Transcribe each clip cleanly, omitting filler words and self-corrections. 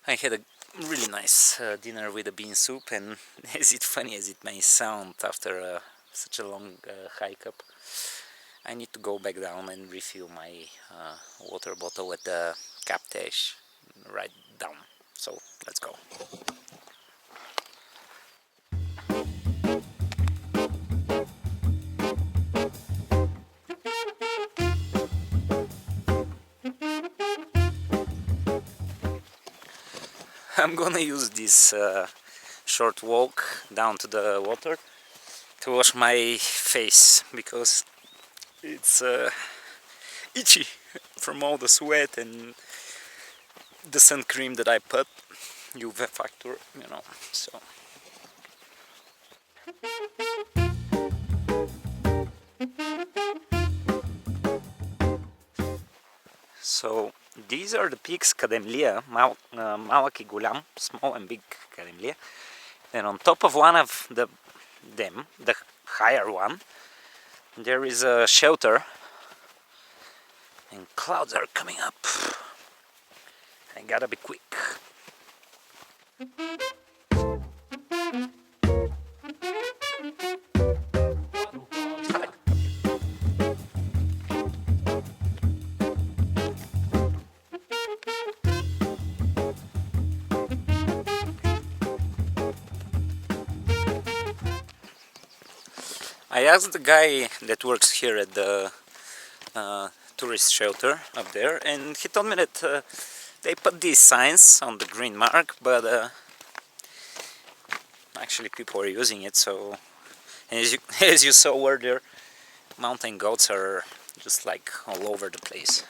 I had a really nice dinner with a bean soup, and as funny as it may sound after such a long hike up, I need to go back down and refill my water bottle at the captage right down. So let's go. I'm gonna use this short walk down to the water to wash my face because it's itchy from all the sweat and the sun cream that I put, UV factor, you know, so. So these are the peaks Kademlia, Malaki Gulam, small and big Kademlia, and on top of one of them, the higher one, there is a shelter, and clouds are coming up. I gotta be quick. I asked the guy that works here at the tourist shelter up there, and he told me that they put these signs on the green mark, but actually people are using it. So as you saw earlier, mountain goats are just like all over the place.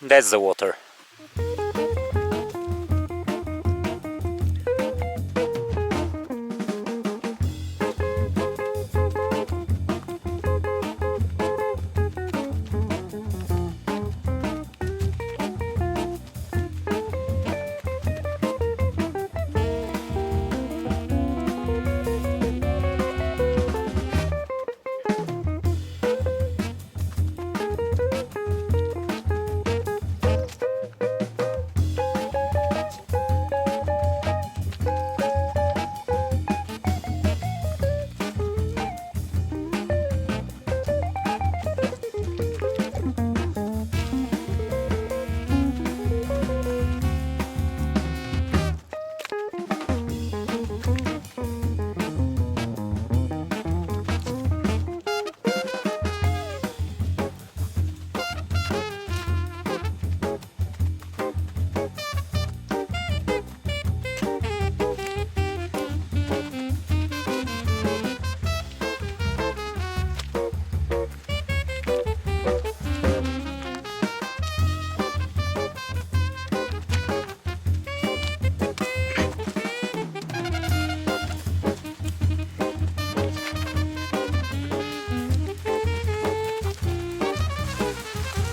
That's the water.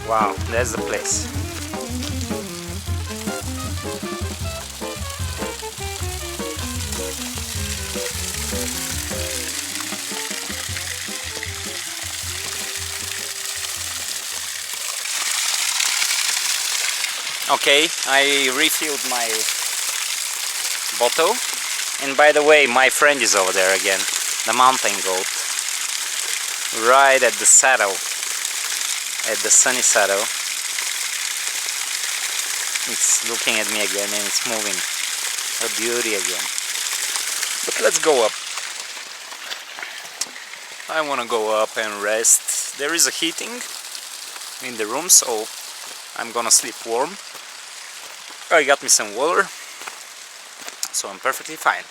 Wow, that's the place. Okay, I refilled my bottle, and by the way, my friend is over there again, the mountain goat, right at the saddle. At the sunny saddle. It's looking at me again and it's moving. A beauty again. But let's go up. I want to go up and rest. There is a heating in the room, so I'm gonna sleep warm. I got me some water, so I'm perfectly fine.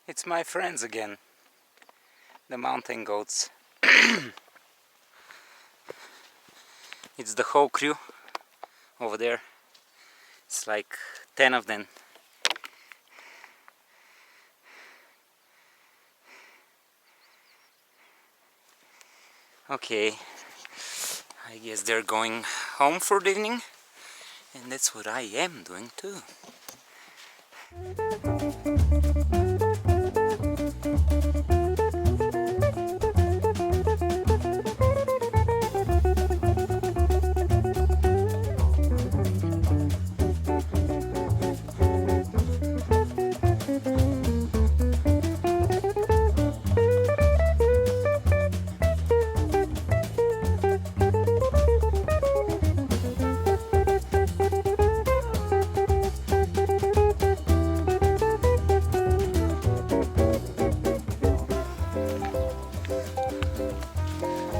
It's my friends again, the mountain goats. It's the whole crew over there. It's like 10 of them. Okay, I guess they're going home for the evening, and that's what I am doing too.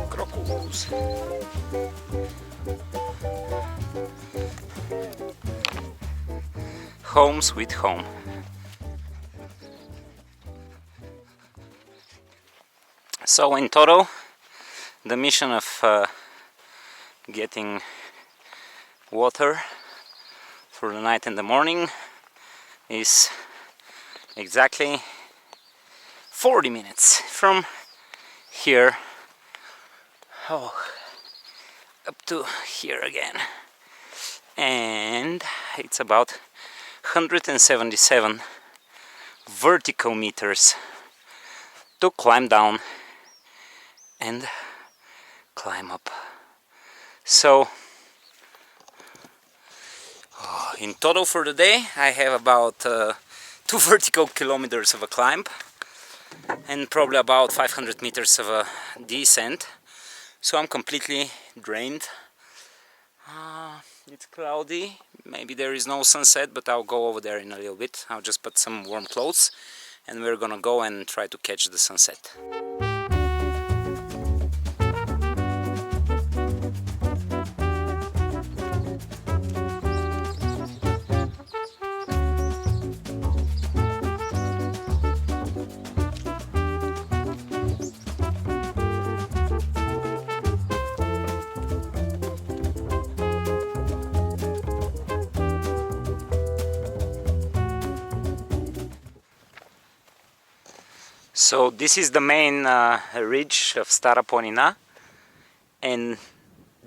Crocus. Home sweet home. So in total, the mission of getting water for the night and the morning is exactly 40 minutes from here up to here again, and it's about 177 vertical meters to climb down and climb up. So in total for the day I have about 2 vertical kilometers of a climb and probably about 500 meters of a descent. So I'm completely drained. It's cloudy, maybe there is no sunset, but I'll go over there in a little bit. I'll just put some warm clothes and we're gonna go and try to catch the sunset. So this is the main ridge of Stara planina, and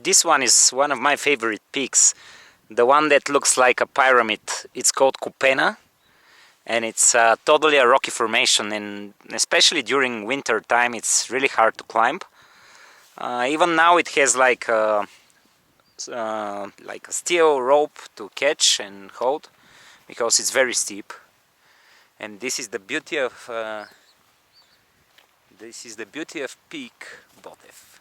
this one is one of my favorite peaks. The one that looks like a pyramid, it's called Kupena, and it's totally a rocky formation, and especially during winter time it's really hard to climb. Even now it has like a steel rope to catch and hold, because it's very steep. And this is the beauty of peak Botev.